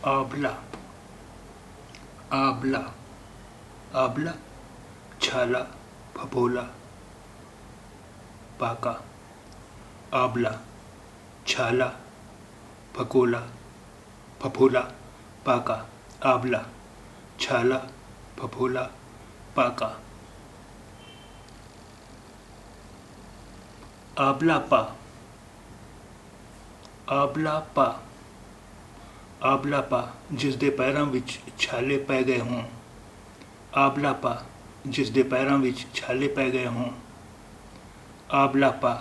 आंवला, आंवला, आंवला, छाला, फफोला, पाका, आंवला, छाला, फकोला, फफोला, पाका, आंवला, छाला, फफोला, पाका। आंवला पा, आंवला पा, आंवला पा, जिस दे पैरां विच छाले पै गए हों। आंवला पा, जिस दे पैरां विच छाले पै गए हों। आंवला पा,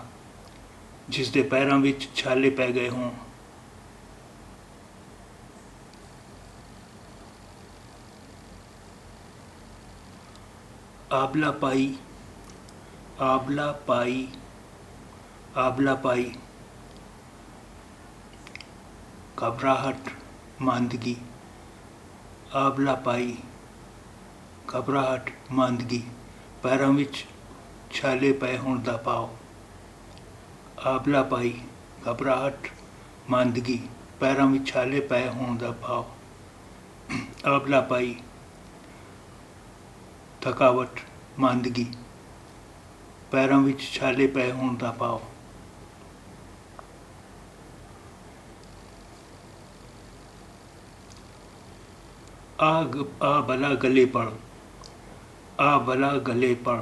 जिस दे पैरां विच छाले पै गए हों। आंवला पाई, आंवला पाई, आंवला पाई, घबराहट, मांदगी। आंवला पाई, घबराहट, मांदगी, पैरां विच छाले पए होण दा भाव। आंवला पाई, घबराहट, मांदगी, पैरां विच छाले पए होण दा भाव। आंवला पाई, थकावट, मांदगी, पैरां विच छाले पए होण दा भाव। आ भला गले पड़, आ भला गले पड़,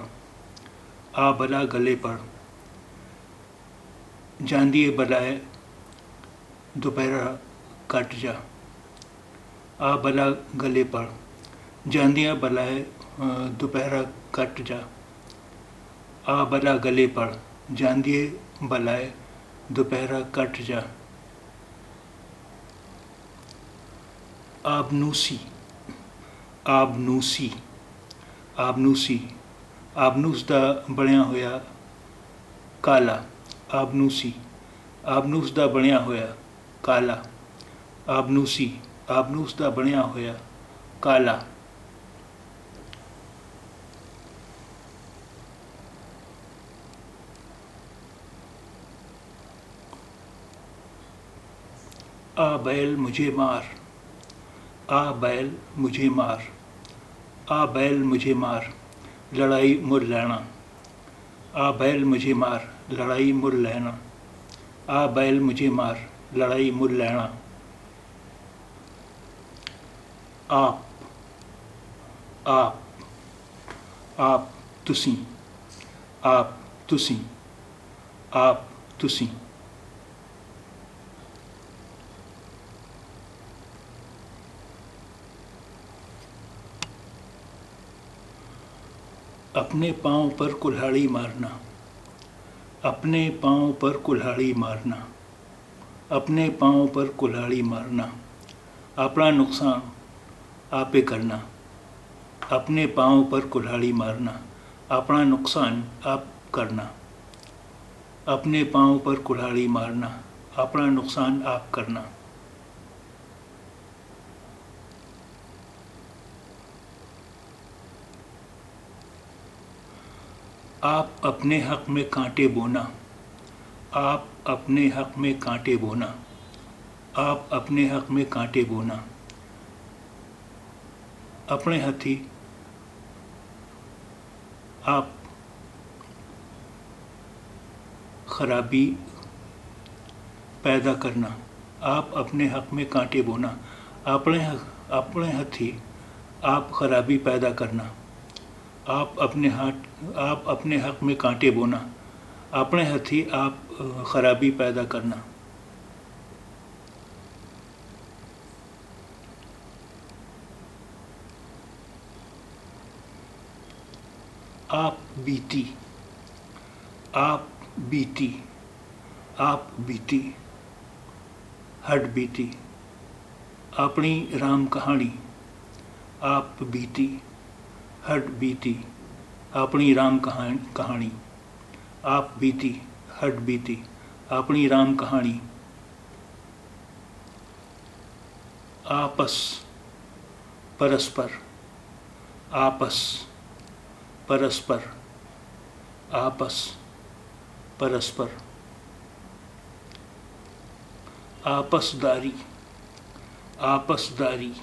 आ भला गले पड़, जांदिए बलाए दोपहरा कट जा। आ भला गले पड़, जांदिया बलाए दोपहरा कट जा। आ भला गले पड़, जांदिए बलाए दोपहरा कट जा। आबनूसी, आबनूसी, आबनूसी, आबनूस दा बनिया होया काला। आबनूसी, आबनूस दा बनिया होया काला। आबनूसी, आबनूस दा बनिया होया काला। आ बैल मुझे मार, आ बैल मुझे मार, आ बैल मुझे मार, लड़ाई मुल लैना। आ बैल मुझे मार, लड़ाई मुल लैना। आ बैल मुझे मार, लड़ाई मुल लैना। आप, आप, आप तुसी, आप तुसी, आप तुसी। अपने पाँव पर कुल्हाड़ी मारना, अपने पाँव पर कुल्हाड़ी मारना, अपने पाँव पर कुल्हाड़ी मारना, अपना नुकसान आपे करना। अपने पाँव पर कुल्हाड़ी मारना, अपना नुकसान आप करना। अपने पाँव पर कुल्हाड़ी मारना, अपना नुकसान आप करना। आप अपने हक में कांटे बोना, आप अपने हक में कांटे बोना, आप अपने हक में कांटे बोना। अपने हथी आप खराबी पैदा करना। आप अपने हक में कांटे बोना, अपने हथी आप खराबी पैदा करना। आप अपने हक में कांटे बोना, अपने हथी आप खराबी पैदा करना। आप बीती, आप बीती, आप बीती, हड बीती, अपनी राम कहानी। आप बीती, हड बीती, अपनी राम कहानी। आप बीती, हड बीती, अपनी राम कहानी। आपस, परस्पर, आपस, परस्पर, आपस, परस्पर। आपसदारी, आपसदारी,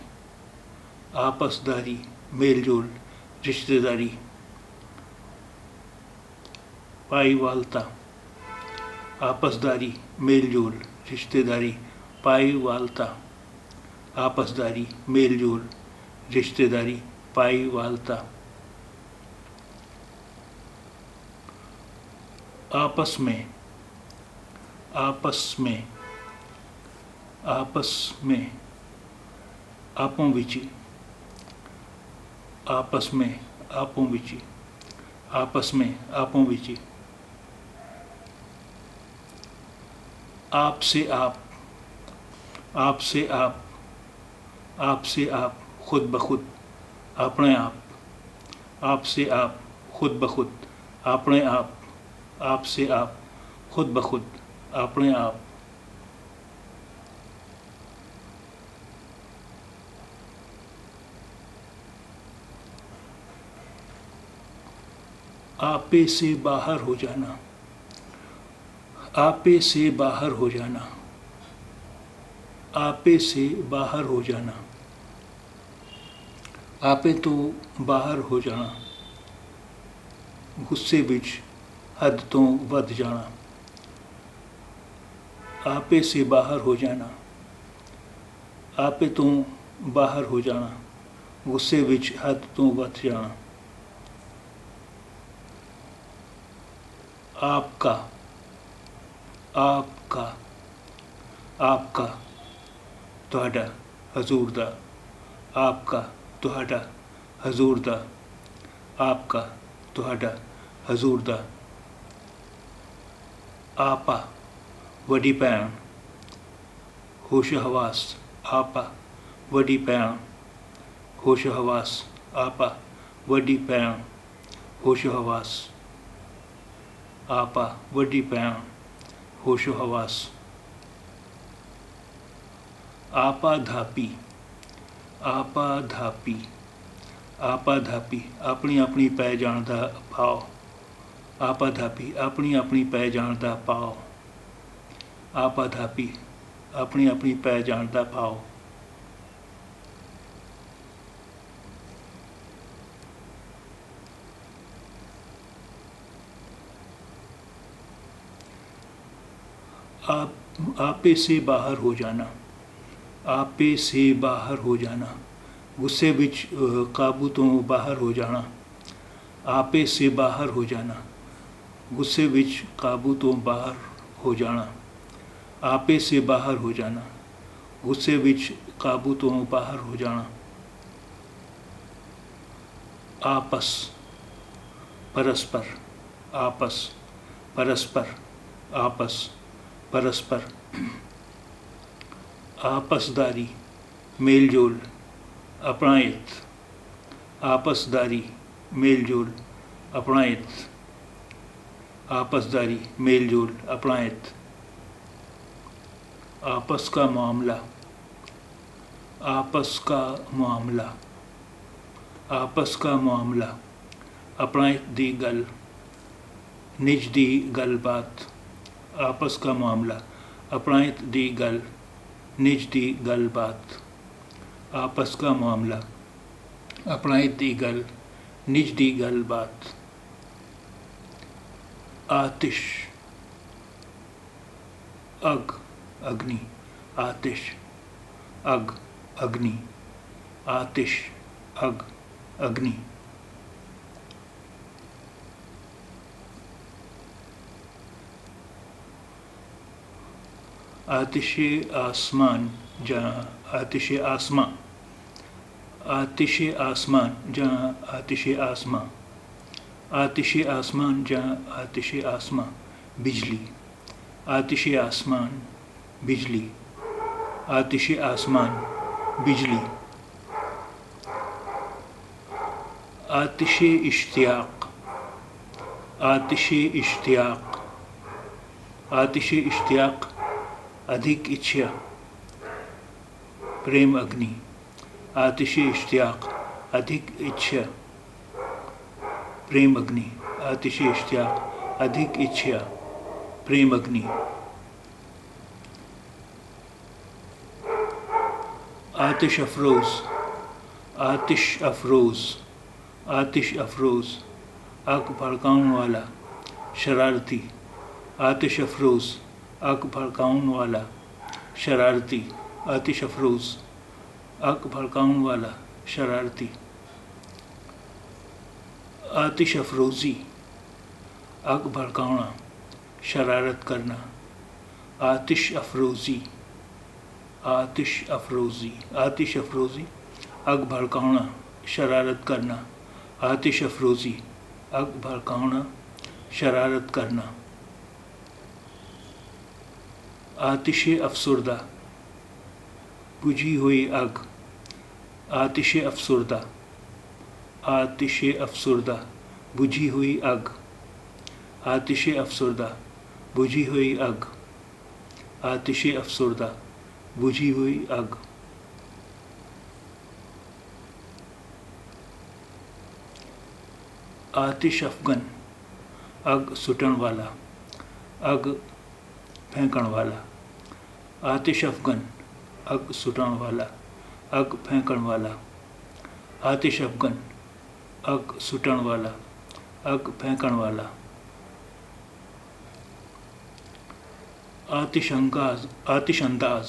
आपसदारी मेलजोल रिश्तेदारी। पाईवालता, आपसदारी मेलजोल रिश्तेदारी। पाईवालता, आपसदारी मेलजोल रिश्तेदारी। पाईवालता। आपस में, आपस में, आपस में आपों विच, आपस में आपों विच, आपस में आपों विच। आपसे आप, आपसे आप, आपसे आप खुद ब खुद अपने आप। आपसे आप खुद ब खुद अपने आप। आपसे आप खुद ब खुद अपने आप। आपे से बाहर हो जाना, आपे से बाहर हो जाना, आपे से बाहर हो जाना। आपे तो बाहर हो जाना, गुस्से विच हद तो वध जाना। आपे से बाहर हो जाना, आपे तो बाहर हो जाना, गुस्से विच हद तो वध जाना। आपका, आपका, आपका तुहाडा हजूर दा। आपका तुहाडा हजूर दा। आपका तुहाडा हजूर दा। आपा वड्डी भैन, होश हवास। आपा वड्डी भैन, होश हवास। आपा वड्डी भैन, होश हवास। आपा वड्डी भैन, होश हवास। आपा धापी, आपा धापी, आपा धापी अपनी अपनी पै जाण दा भाव। आपा धापी अपनी अपनी पै जाण दा भाव। आपा धापी अपनी अपनी पै जाण दा भाव। आपे से बाहर हो जाना, आपे से बाहर हो जाना, गुस्से विच काबू तो बाहर हो जाना। आपे से बाहर हो जाना, गुस्से विच काबू तो बाहर हो जाना। आपे से बाहर हो जाना, गुस्से विच काबू तो बाहर हो जाना। आपस, परस्पर, आपस, परस्पर, आपस, परस्पर। आपसदारी मेलजोल अपनायत। आपसदारी मेलजोल अपनायत। आपसदारी मेलजोल अपनायत। आपस का मामला, आपस का मामला, आपस का मामला। अपनायत दी गल, निज दी गलबात। आपस का मामला, अपनायत दी गल, निज दी गलबात। आपस का मामला, अपनायत दी गल, निज दी गलबात। आतिश, अग, अग्नि। आतिश, अग, अग्नि। आतिश, अग, अग्नि। आतिशे आसमान जहाँ आतिशे आसमां। आतिशे आसमान जहाँ आतिशे आसमां। आतिशे आसमान जहाँ आतिशे आसमां। बिजली, आतिशे आसमान, बिजली। आतिशे आसमान, बिजली। आतिशे इश्तियाक, आतिशे इश्तियाक। आतिशे इश्तियाक अधिक इच्छा, प्रेम अग्नि। आतिशे इश्तियाक अधिक इच्छा, प्रेम अग्नि। आतिशे इश्तियाक अधिक इच्छा, प्रेम अग्नि। आतिश अफरोज़, आतिश अफरोज़, आतिश अफरोज़, आग भड़काउण वाला शरारती, आतिश अफरोज़, आग भड़काउण वाला शरारती, आतिश अफरोज़, आग भड़काउण वाला शरारती, आतिश अफरोज़ी, आग भड़काउणा, शरारत करना, आतिश अफरोज़ी, आतिश अफरोज़ी, आतिश अफरोज़ी, आग भड़काउणा, शरारत करना, आतिश अफरोज़ी, आग भड़काउणा, शरारत करना, आतिशे अफसुर्दा, बुझी हुई आग, आतिशे अफसुर्दा, आतिशे अफसुर्दा, बुझी हुई आग, आतिशे अफसुर्दा, बुझी हुई आग, आतिशे अफसुर्दा, बुझी हुई आग, आतिश अफगन, आग सुटण वाला, आग फेंकण वाला, आतिश अफगन, आग सुटण वाला, आग फेंकण वाला, आतिश अफगन, आग सुटण वाला, आग फेंकण वाला, आतिश अंदाज, आतिश अंदाज,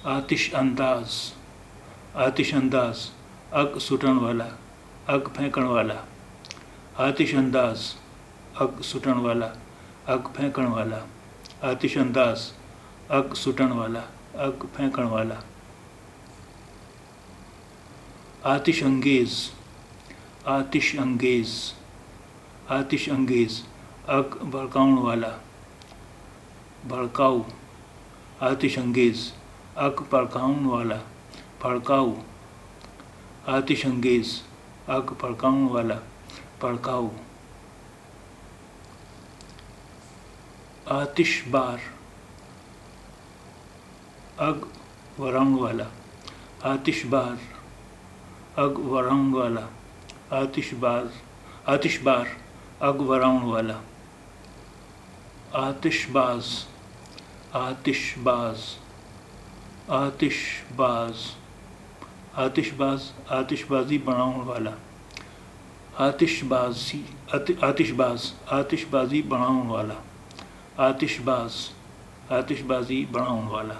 आतिश अंदाज, आतिश अंदाज, आग सुटण वाला, आग फेंकण वाला, आतिश अंदाज, आग सुटण वाला, आग फेंकण वाला, आतिश अंदाज, आग सुटण वाला, आग फेंकण वाला, आतिश अंगेज, आतिश अंगेज, आतिश अंगेज, आग भड़काउण वाला, भड़काऊ, आतिश अंगेज, आग भड़काउण वाला, भड़काऊ, आतिश अंगेज, आग भड़काउण वाला, भड़काऊ, आतिशबार, आग वराउण वाला, आतिशबार, आग वराउण वाला, आतिशबार, आतिशबार, आग वराउण वाला, आतिशबाज, आतिशबाज, आतिशबाज, आतिशबाज, आतिशबाजी बनाउण वाला, आतिशबाजी, आतिशबाज, आतिशबाजी बनाउण वाला, आतिशबाज, आतिशबाजी बनाउण वाला।